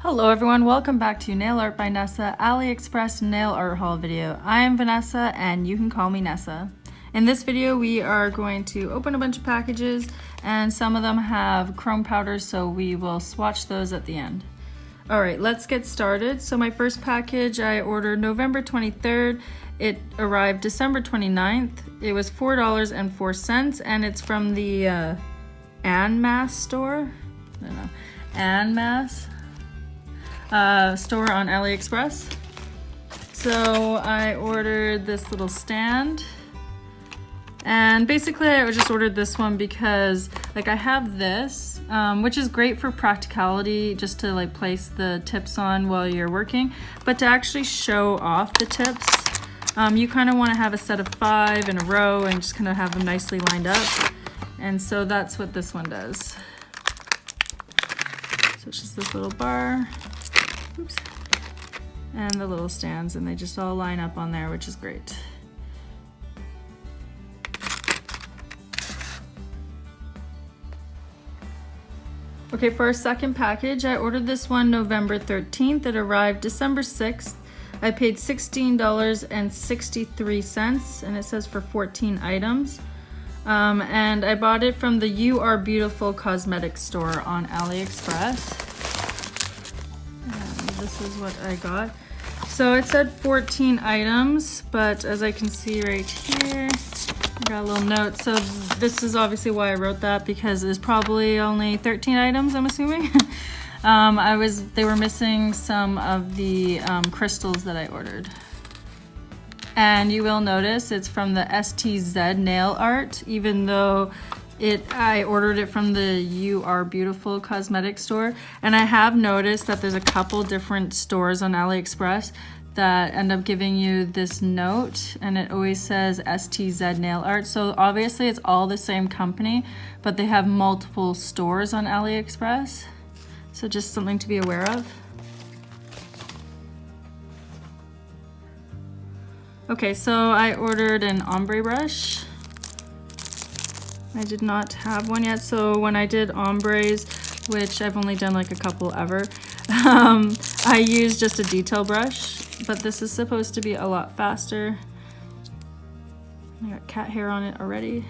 Hello everyone, welcome back to Nail Art by Nessa, AliExpress nail art haul video. I am Vanessa and you can call me Nessa. In this video we are going to open a bunch of packages and some of them have chrome powders, so we will swatch those at the end. Alright, let's get started. So my first package I ordered November 23rd. It arrived December 29th. It was $4.04 and it's from the Anmas Store. I don't know. Anmas Store on AliExpress. So I ordered this little stand, and basically I just ordered this one because like I have this, which is great for practicality, just to like place the tips on while you're working, but to actually show off the tips, you kind of want to have a set of 5 in a row and just kind of have them nicely lined up, and so that's what this one does. So it's just this little bar. Oops. And the little stands, and they just all line up on there, which is great. Okay, for our second package, I ordered this one November 13th. It arrived December 6th. I paid $16.63, and it says for 14 items. And I bought it from the R Beautful-Comestic Store on AliExpress. This is what I got. So it said 14 items, but as I can see right here, I got a little note. So this is obviously why I wrote that, because it's probably only 13 items, I'm assuming. They were missing some of the crystals that I ordered. And you will notice it's from the STZ nail art, even though I ordered it from the R Beautful-Comestic Store, and I have noticed that there's a couple different stores on AliExpress that end up giving you this note, and it always says STZ nail art. So obviously it's all the same company, but they have multiple stores on AliExpress. So just something to be aware of. Okay, so I ordered an ombre brush. I did not have one yet, so when I did ombres, which I've only done like a couple ever, I used just a detail brush, but this is supposed to be a lot faster. I got cat hair on it already.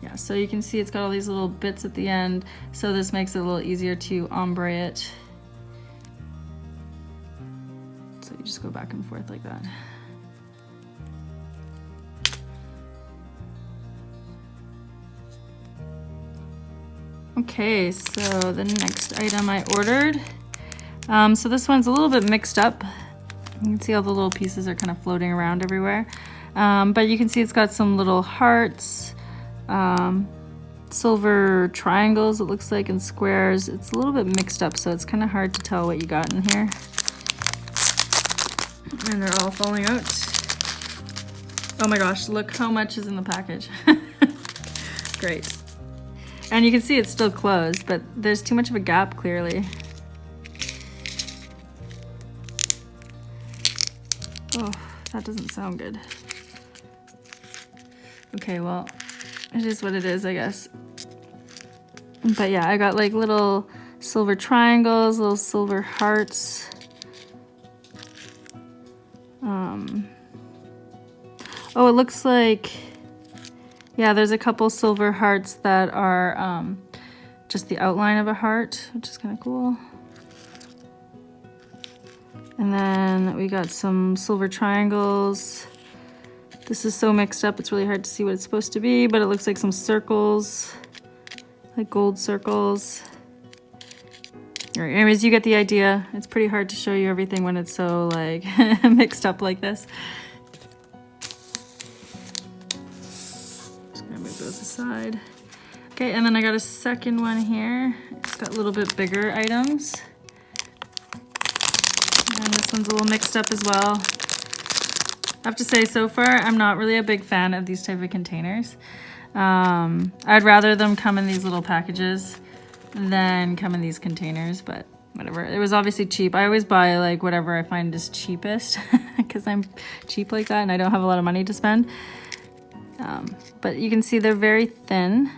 Yeah, so you can see it's got all these little bits at the end, so this makes it a little easier to ombre it. So you just go back and forth like that. Okay, so the next item I ordered, so this one's a little bit mixed up. You can see all the little pieces are kind of floating around everywhere, but you can see it's got some little hearts, silver triangles it looks like, and squares. It's a little bit mixed up, so it's kind of hard to tell what you got in here, and they're all falling out. Oh my gosh, look how much is in the package. Great. And you can see it's still closed, but there's too much of a gap clearly. Oh, that doesn't sound good. Okay, well, it is what it is, I guess. But yeah, I got like little silver triangles, little silver hearts. Oh, it looks like, yeah, there's a couple silver hearts that are just the outline of a heart, which is kind of cool. And then we got some silver triangles. This is so mixed up, it's really hard to see what it's supposed to be, but it looks like some circles, like gold circles. All right, anyways, you get the idea. It's pretty hard to show you everything when it's so like mixed up like this. Those aside. Okay, and then I got a second one here. It's got a little bit bigger items. And this one's a little mixed up as well. I have to say, so far, I'm not really a big fan of these type of containers. I'd rather them come in these little packages than come in these containers, but whatever. It was obviously cheap. I always buy like whatever I find is cheapest because I'm cheap like that and I don't have a lot of money to spend. But you can see they're very thin.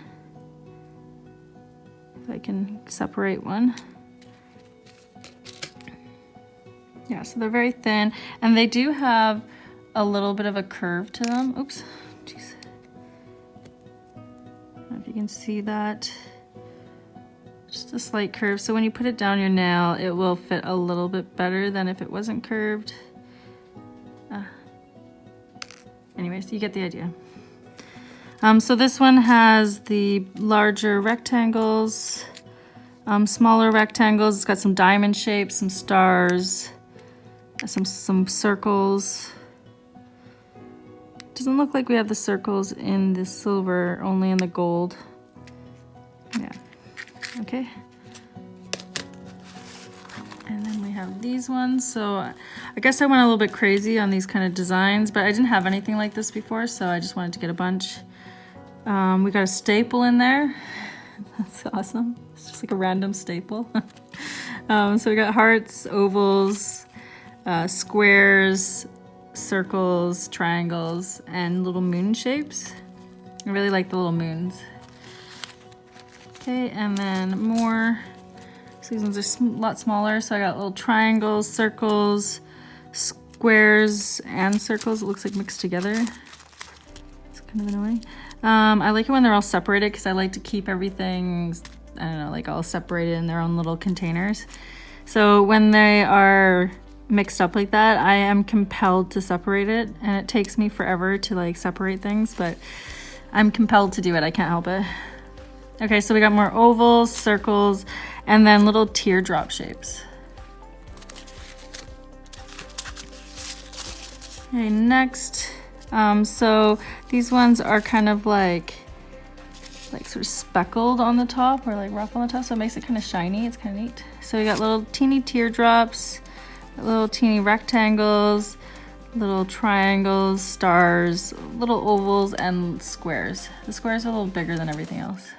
If I can separate one. Yeah, so they're very thin, and they do have a little bit of a curve to them. Oops, jeez. I don't know if you can see that. Just a slight curve, so when you put it down your nail, it will fit a little bit better than if it wasn't curved. Anyways, you get the idea. So this one has the larger rectangles, smaller rectangles. It's got some diamond shapes, some stars, some circles. Doesn't look like we have the circles in the silver, only in the gold. Yeah, okay. And then we have these ones. So I guess I went a little bit crazy on these kind of designs, but I didn't have anything like this before, so I just wanted to get a bunch. We got a staple in there. That's awesome. It's just like a random staple. So we got hearts, ovals, squares, circles, triangles, and little moon shapes. I really like the little moons. Okay, and then more. So these ones are a lot smaller. So I got little triangles, circles, squares, and circles. It looks like mixed together. It's kind of annoying. I like it when they're all separated because I like to keep everything, I don't know, like all separated in their own little containers. So when they are mixed up like that, I am compelled to separate it, and it takes me forever to like separate things, but I'm compelled to do it. I can't help it. Okay, so we got more ovals, circles, and then little teardrop shapes. Okay, next, so these ones are kind of like sort of speckled on the top, or like rough on the top, so it makes it kind of shiny. It's kind of neat. So we got little teeny teardrops, little teeny rectangles, little triangles, stars, little ovals, and squares. The squares are a little bigger than everything else.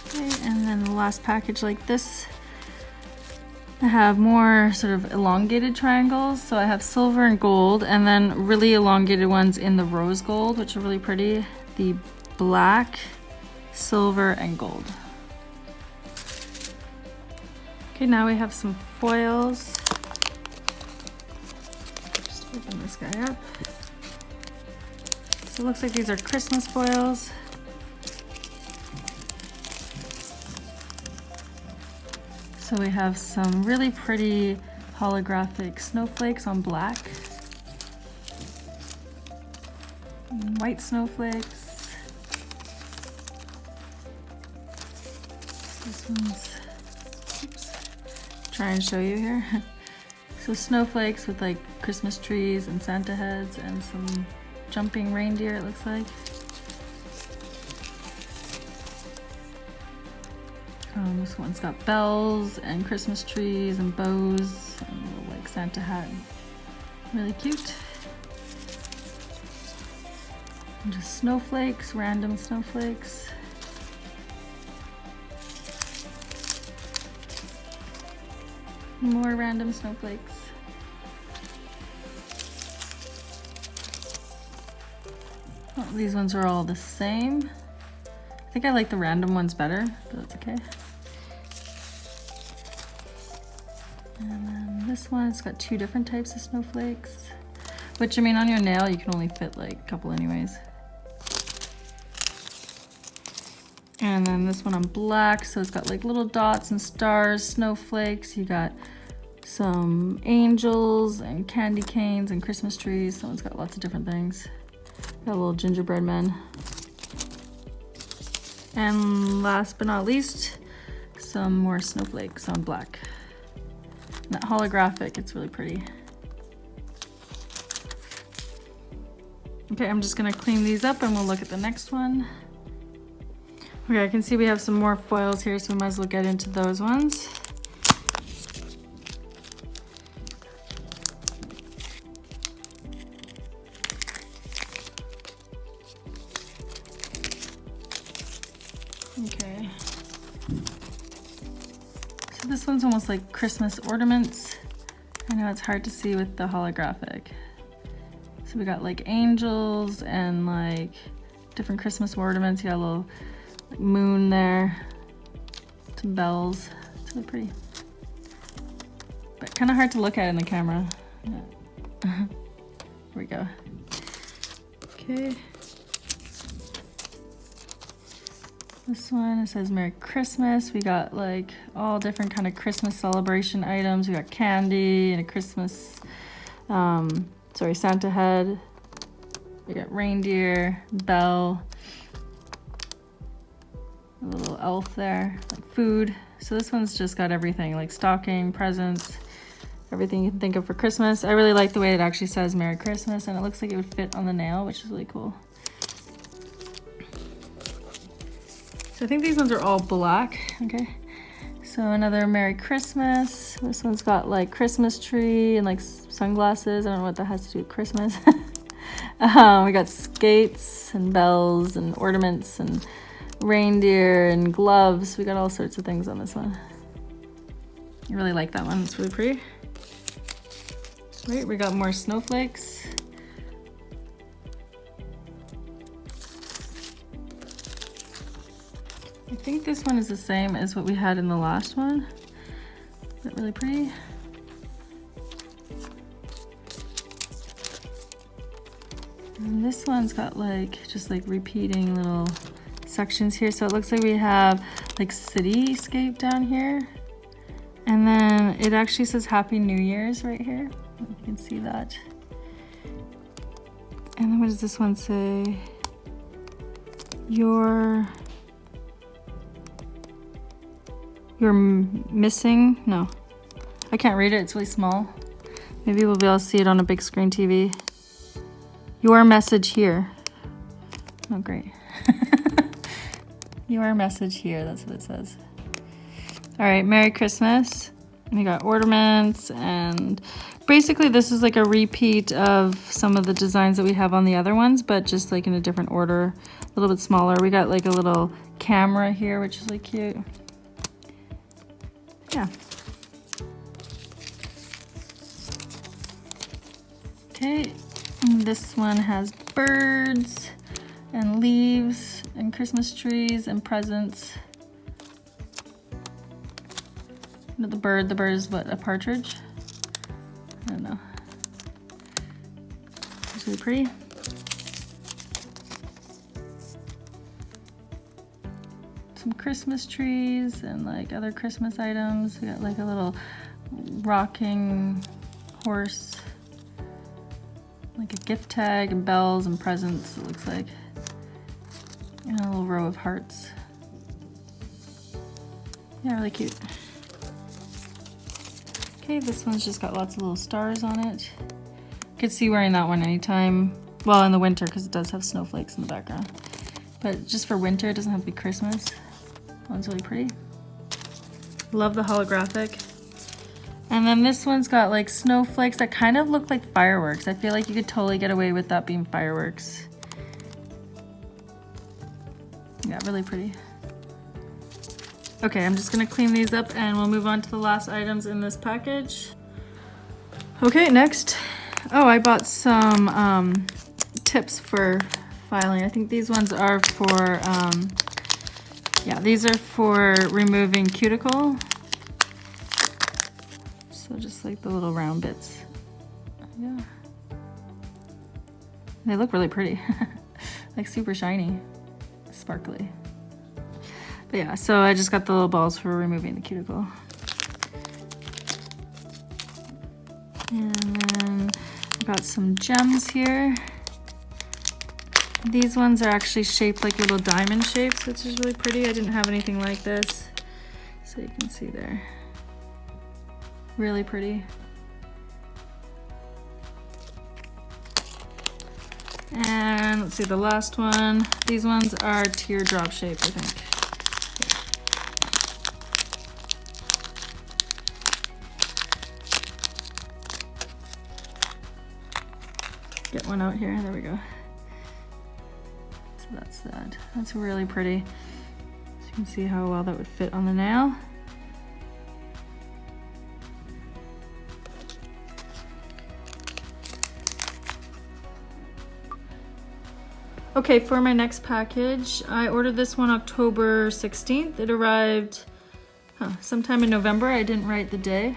Okay, and then the last package like this, I have more sort of elongated triangles. So I have silver and gold, and then really elongated ones in the rose gold, which are really pretty. The black, silver, and gold. Okay, now we have some foils. Just open this guy up. So it looks like these are Christmas foils. So we have some really pretty holographic snowflakes on black. White snowflakes. This one's, oops, try and show you here. So snowflakes with like Christmas trees and Santa heads and some jumping reindeer, it looks like. This one's got bells and Christmas trees and bows and a little like Santa hat. Really cute. And just snowflakes, random snowflakes. More random snowflakes. Oh, these ones are all the same. I think I like the random ones better, but that's okay. And then this one, it's got two different types of snowflakes, which I mean on your nail you can only fit like a couple anyways. And then this one on black, so it's got like little dots and stars, snowflakes. You got some angels and candy canes and Christmas trees. So it's got lots of different things. Got a little gingerbread men. And last but not least, some more snowflakes on black. And that holographic, it's really pretty. Okay, I'm just gonna clean these up and we'll look at the next one. Okay, I can see we have some more foils here, so we might as well get into those ones. Okay. So this one's almost like Christmas ornaments. I know it's hard to see with the holographic. So we got like angels and like different Christmas ornaments. You got little like moon there, some bells. It's really pretty, but kind of hard to look at in the camera. Yeah. Here we go. Okay. This one, it says Merry Christmas. We got like all different kind of Christmas celebration items. We got candy and a Christmas, Santa head. We got reindeer, bell, a little elf there, like food. So this one's just got everything, like stocking, presents, everything you can think of for Christmas. I really like the way it actually says Merry Christmas, and it looks like it would fit on the nail, which is really cool. So I think these ones are all black, okay? So another Merry Christmas. This one's got like Christmas tree and like sunglasses. I don't know what that has to do with Christmas. We got skates and bells and ornaments and reindeer and gloves. We got all sorts of things on this one. I really like that one, it's really pretty. Right, we got more snowflakes. I think this one is the same as what we had in the last one. Is that really pretty? And this one's got like, just like repeating little sections here. So it looks like we have like cityscape down here. And then it actually says Happy New Year's right here. You can see that. And then what does this one say? You're missing? No, I can't read it, it's really small. Maybe we'll be able to see it on a big screen TV. Your message here. Oh, great. Your message here, that's what it says. All right, Merry Christmas. We got ornaments, and basically this is like a repeat of some of the designs that we have on the other ones, but just like in a different order, a little bit smaller. We got like a little camera here, which is really cute. Yeah. Okay, and this one has birds and leaves and Christmas trees and presents. The bird is what, a partridge? I don't know. It's really pretty. Some Christmas trees and like other Christmas items. We got like a little rocking horse, like a gift tag and bells and presents, it looks like. And a little row of hearts. Yeah, really cute. Okay, this one's just got lots of little stars on it. Could see wearing that one anytime. Well, in the winter, because it does have snowflakes in the background. But just for winter, it doesn't have to be Christmas. That one's really pretty. Love the holographic. And then this one's got like snowflakes that kind of look like fireworks. I feel like you could totally get away with that being fireworks. Yeah, really pretty. Okay, I'm just gonna clean these up and we'll move on to the last items in this package. Okay, next. Oh, I bought some tips for filing. I think these ones are for, yeah, these are for removing cuticle. So just like the little round bits. Yeah. They look really pretty. Like super shiny, sparkly. But yeah, so I just got the little balls for removing the cuticle. And then I got some gems here. These ones are actually shaped like little diamond shapes, which is really pretty. I didn't have anything like this. So you can see there. Really pretty. And let's see the last one. These ones are teardrop shaped, I think. Get one out here, there we go. So that's that. That's really pretty. So you can see how well that would fit on the nail. Okay, for my next package, I ordered this one October 16th. It arrived sometime in November. I didn't write the day.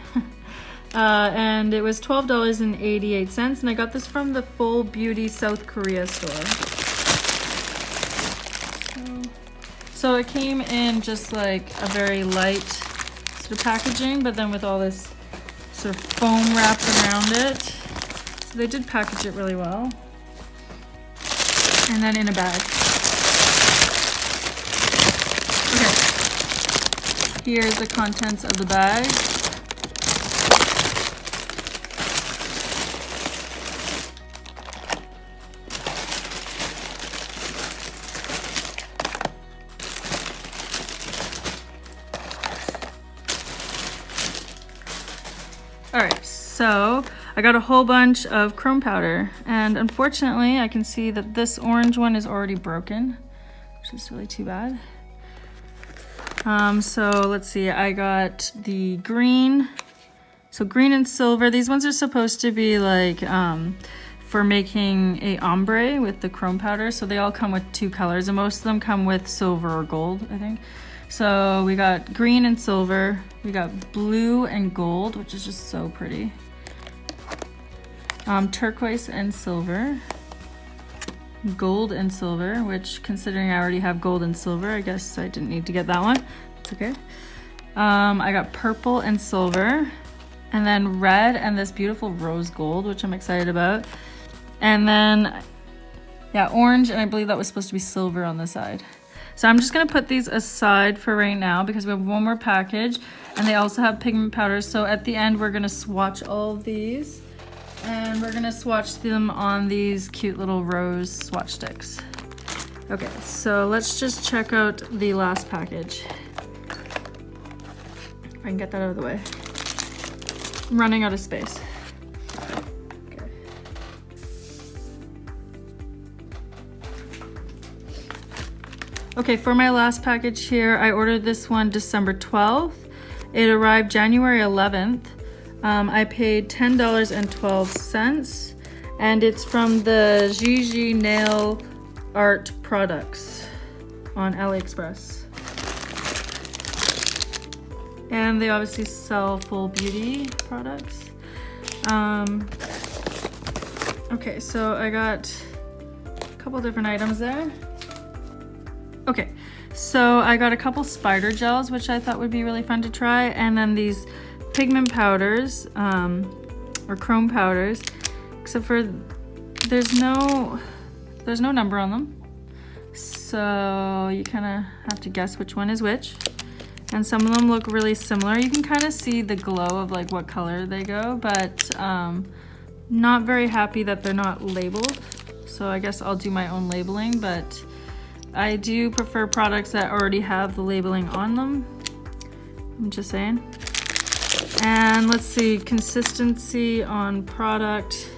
And it was $12.88, and I got this from the Full Beauty South Korea store. So it came in just like a very light sort of packaging, but then with all this sort of foam wrapped around it. So they did package it really well. And then in a bag. Okay. Here's the contents of the bag. Alright, so I got a whole bunch of chrome powder, and unfortunately I can see that this orange one is already broken, which is really too bad. So let's see, I got the green, so green and silver. These ones are supposed to be like for making a ombre with the chrome powder, so they all come with two colors, and most of them come with silver or gold, I think. So we got green and silver, we got blue and gold, which is just so pretty. Turquoise and silver, gold and silver, which considering I already have gold and silver, I guess I didn't need to get that one. It's okay. I got purple and silver, and then red and this beautiful rose gold, which I'm excited about. And then, yeah, orange, and I believe that was supposed to be silver on the side. So I'm just gonna put these aside for right now because we have one more package, and they also have pigment powders. So at the end, we're gonna swatch all of these, and we're gonna swatch them on these cute little rose swatch sticks. Okay, so let's just check out the last package. If I can get that out of the way. I'm running out of space. Okay, for my last package here, I ordered this one December 12th. It arrived January 11th. I paid $10.12, and it's from the Jiji nail art products on AliExpress. And they obviously sell Full Beauty products. Okay, so I got a couple different items there. Okay, so I got a couple spider gels, which I thought would be really fun to try, and then these pigment powders, or chrome powders, except for there's no number on them, so you kind of have to guess which one is which. And some of them look really similar. You can kind of see the glow of like what color they go, but not very happy that they're not labeled. So I guess I'll do my own labeling, but I do prefer products that already have the labeling on them. I'm just saying. And let's see, consistency on product,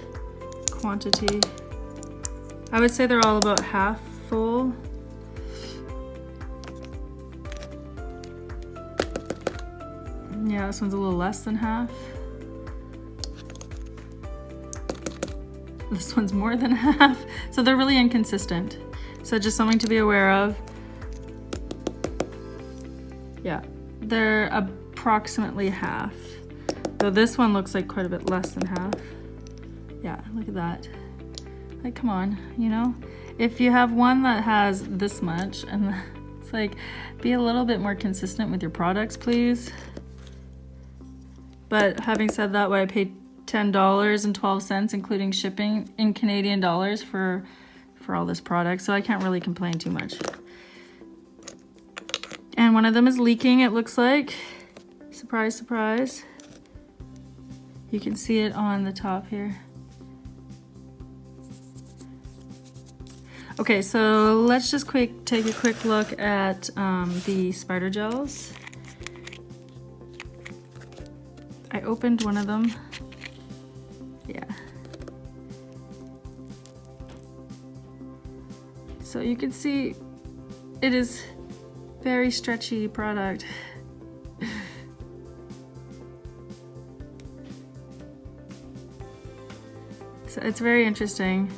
quantity. I would say they're all about half full. Yeah, this one's a little less than half. This one's more than half. So they're really inconsistent. So just something to be aware of. Yeah, they're approximately half. Though this one looks like quite a bit less than half. Yeah, look at that. Like, come on, you know? If you have one that has this much, and it's like, be a little bit more consistent with your products, please. But having said that, I paid $10.12, including shipping in Canadian dollars for all this product, so I can't really complain too much. And one of them is leaking, it looks like. Surprise, surprise. You can see it on the top here. Okay, so let's just take a quick look at the spider gels. I opened one of them. Yeah. So you can see it is very stretchy product. So it's very interesting.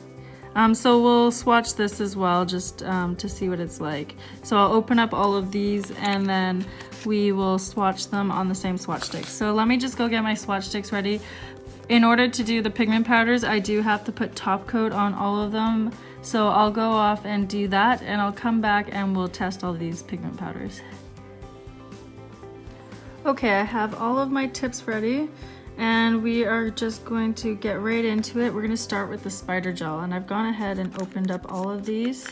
So we'll swatch this as well, just to see what it's like. So I'll open up all of these and then we will swatch them on the same swatch sticks. So let me just go get my swatch sticks ready. In order to do the pigment powders, I do have to put top coat on all of them. So I'll go off and do that and I'll come back and we'll test all these pigment powders. Okay, I have all of my tips ready and we are just going to get right into it. We're going to start with the spider gel, and I've gone ahead and opened up all of these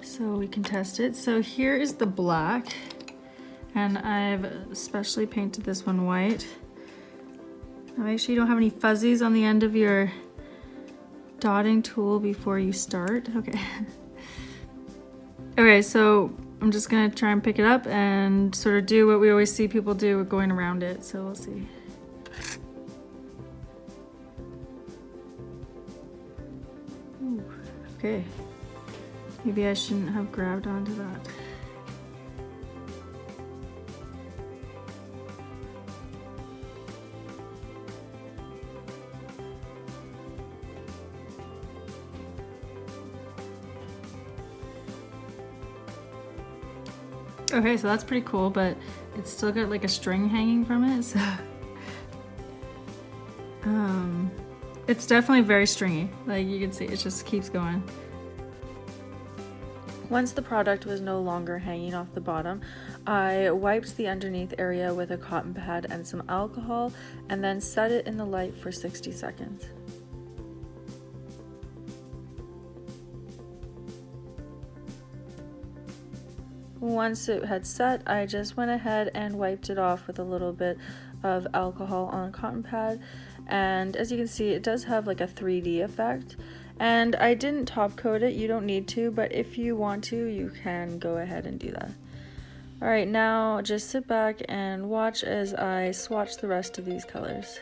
so we can test it. So here is the black, and I've especially painted this one white. Now make sure you don't have any fuzzies on the end of your dotting tool before you start. Okay. Okay, so I'm just gonna try and pick it up and sort of do what we always see people do, going around it. So we'll see. Ooh, okay. Maybe I shouldn't have grabbed onto that. Okay, so that's pretty cool, but it's still got like a string hanging from it, so it's definitely very stringy. Like you can see, it just keeps going. Once the product was no longer hanging off the bottom, I wiped the underneath area with a cotton pad and some alcohol, and then set it in the light for 60 seconds. Once it had set, I just went ahead and wiped it off with a little bit of alcohol on a cotton pad, and as you can see, it does have like a 3D effect. And I didn't top coat it, you don't need to, but if you want to, you can go ahead and do that. Alright, now just sit back and watch as I swatch the rest of these colors.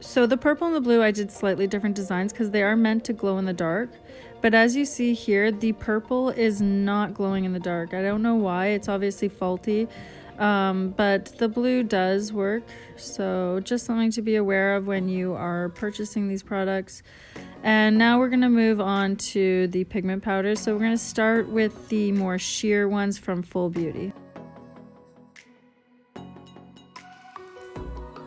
So the purple and the blue, I did slightly different designs because they are meant to glow in the dark. But as you see here, the purple is not glowing in the dark. I don't know why, it's obviously faulty. But the blue does work. So just something to be aware of when you are purchasing these products. And now we're gonna move on to the pigment powders. So we're gonna start with the more sheer ones from Full Beauty.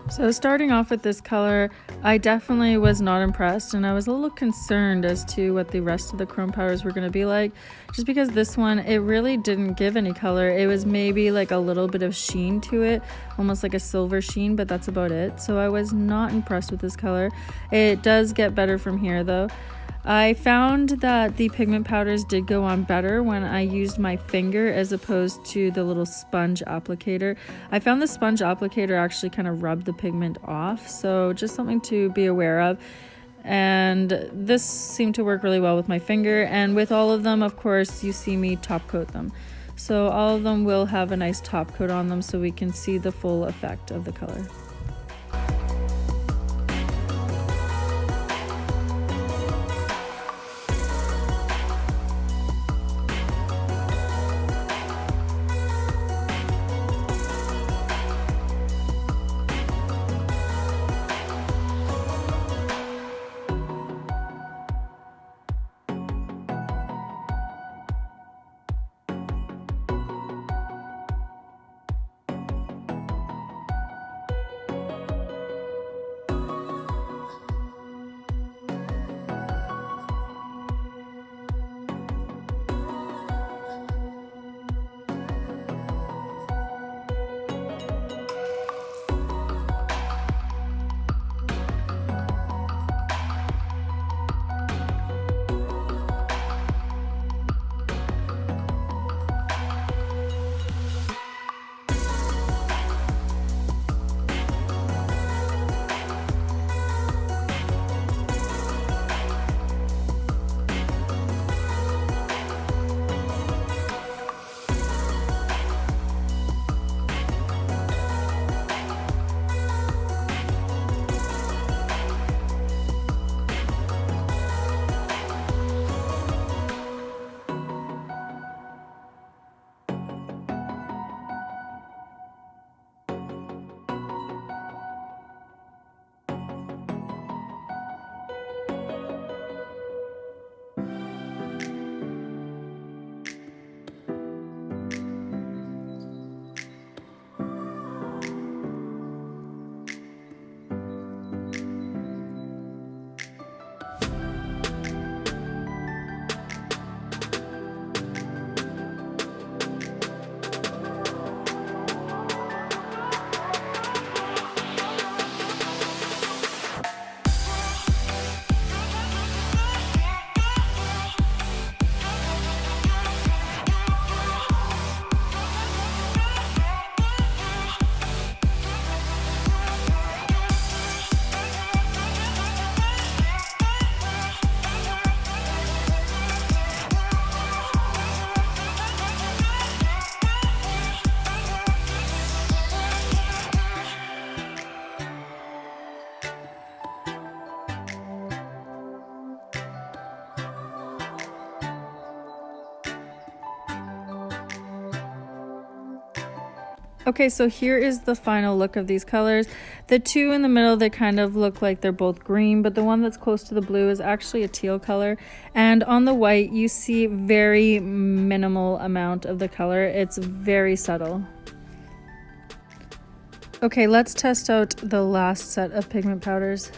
So starting off with this color, I definitely was not impressed, and I was a little concerned as to what the rest of the chrome powders were going to be like, just because this one, it really didn't give any color. It was maybe like a little bit of sheen to it, almost like a silver sheen, but that's about it. So I was not impressed with this color. It does get better from here though. I found that the pigment powders did go on better when I used my finger as opposed to the little sponge applicator. I found the sponge applicator actually kind of rubbed the pigment off, so just something to be aware of. And this seemed to work really well with my finger, and with all of them, of course, you see me top coat them. So all of them will have a nice top coat on them so we can see the full effect of the color. Okay, so here is the final look of these colors. The two in the middle, they kind of look like they're both green, but the one that's close to the blue is actually a teal color. And on the white, you see very minimal amount of the color. It's very subtle. Okay, let's test out the last set of pigment powders.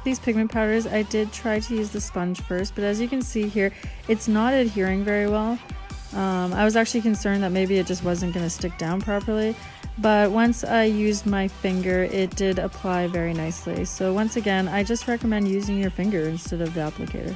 These pigment powders, I did try to use the sponge first, but as you can see here, it's not adhering very well. I was actually concerned that maybe it just wasn't going to stick down properly, but once I used my finger, it did apply very nicely. So once again, I just recommend using your finger instead of the applicator.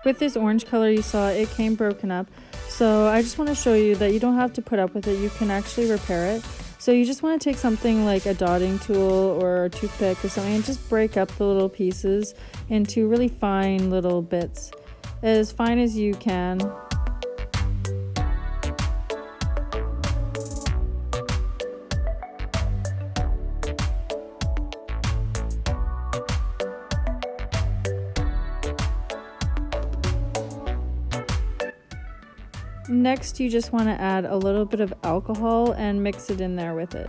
With this orange color you saw, it came broken up. So I just want to show you that you don't have to put up with it. You can actually repair it. So you just want to take something like a dotting tool or a toothpick or something and just break up the little pieces into really fine little bits, as fine as you can. Next, you just want to add a little bit of alcohol and mix it in there with it.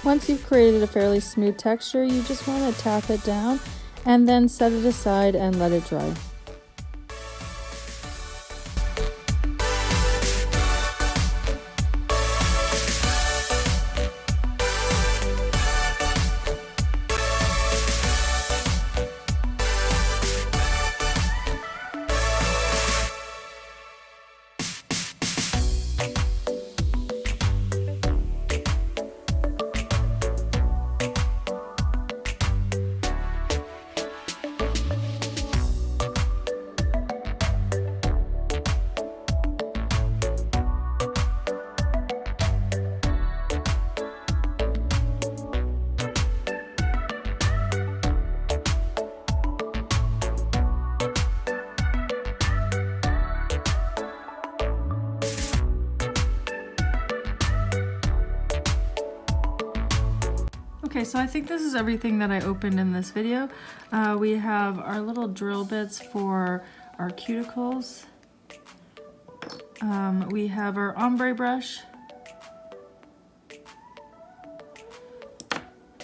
Once you've created a fairly smooth texture, you just want to tap it down and then set it aside and let it dry. Okay, so I think this is everything that I opened in this video. We have our little drill bits for our cuticles. We have our ombre brush.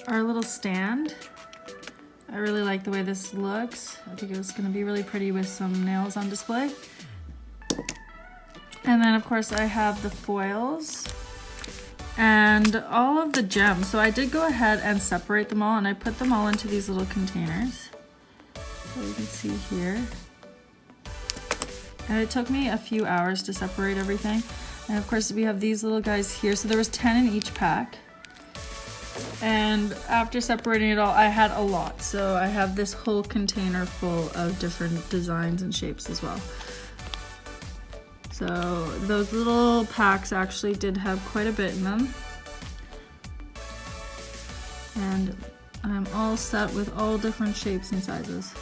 Our little stand. I really like the way this looks. I think it's going to be really pretty with some nails on display. And then of course I have the foils and all of the gems. So I did go ahead and separate them all, and I put them all into these little containers. So you can see here. And it took me a few hours to separate everything. And of course we have these little guys here. So there was 10 in each pack. And after separating it all, I had a lot. So I have this whole container full of different designs and shapes as well. So those little packs actually did have quite a bit in them. And I'm all set with all different shapes and sizes.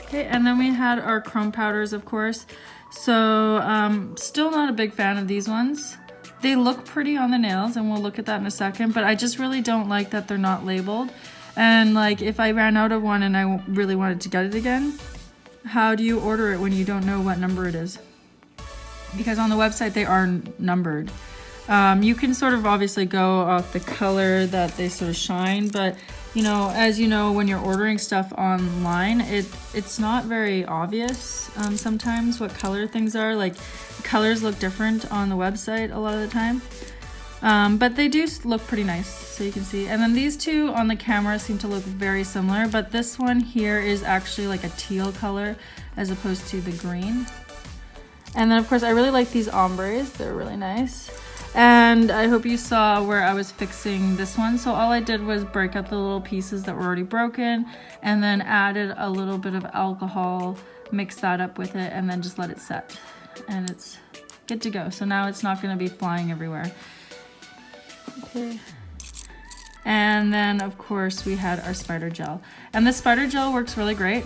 Okay, and then we had our chrome powders, of course. So still not a big fan of these ones. They look pretty on the nails, and we'll look at that in a second, but I just really don't like that they're not labeled. And like if I ran out of one and I really wanted to get it again, how do you order it when you don't know what number it is? Because on the website they are numbered. You can sort of obviously go off the color that they sort of shine, but you know, as you know, when you're ordering stuff online, it's not very obvious sometimes what color things are. Like colors look different on the website a lot of the time, but they do look pretty nice, so you can see. And then these two on the camera seem to look very similar, but this one here is actually like a teal color as opposed to the green. And then of course I really like these ombres, they're really nice. And I hope you saw where I was fixing this one. So all I did was break up the little pieces that were already broken and then added a little bit of alcohol, mix that up with it, and then just let it set. And it's good to go. So now it's not going to be flying everywhere. Okay. And then of course we had our spider gel. And the spider gel works really great.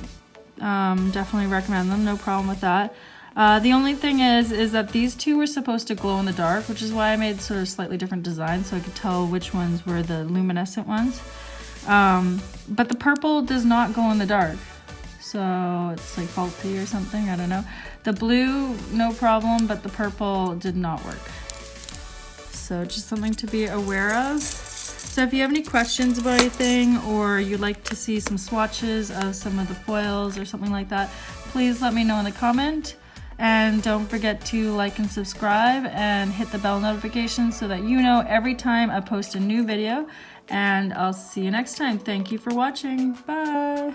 Definitely recommend them, no problem with that. The only thing is that these two were supposed to glow in the dark, which is why I made sort of slightly different designs so I could tell which ones were the luminescent ones. But the purple does not glow in the dark. So it's like faulty or something, I don't know. The blue, no problem, but the purple did not work. So just something to be aware of. So if you have any questions about anything, or you'd like to see some swatches of some of the foils or something like that, please let me know in the comment. And don't forget to like and subscribe and hit the bell notification so that you know every time I post a new video. And I'll see you next time. Thank you for watching. Bye.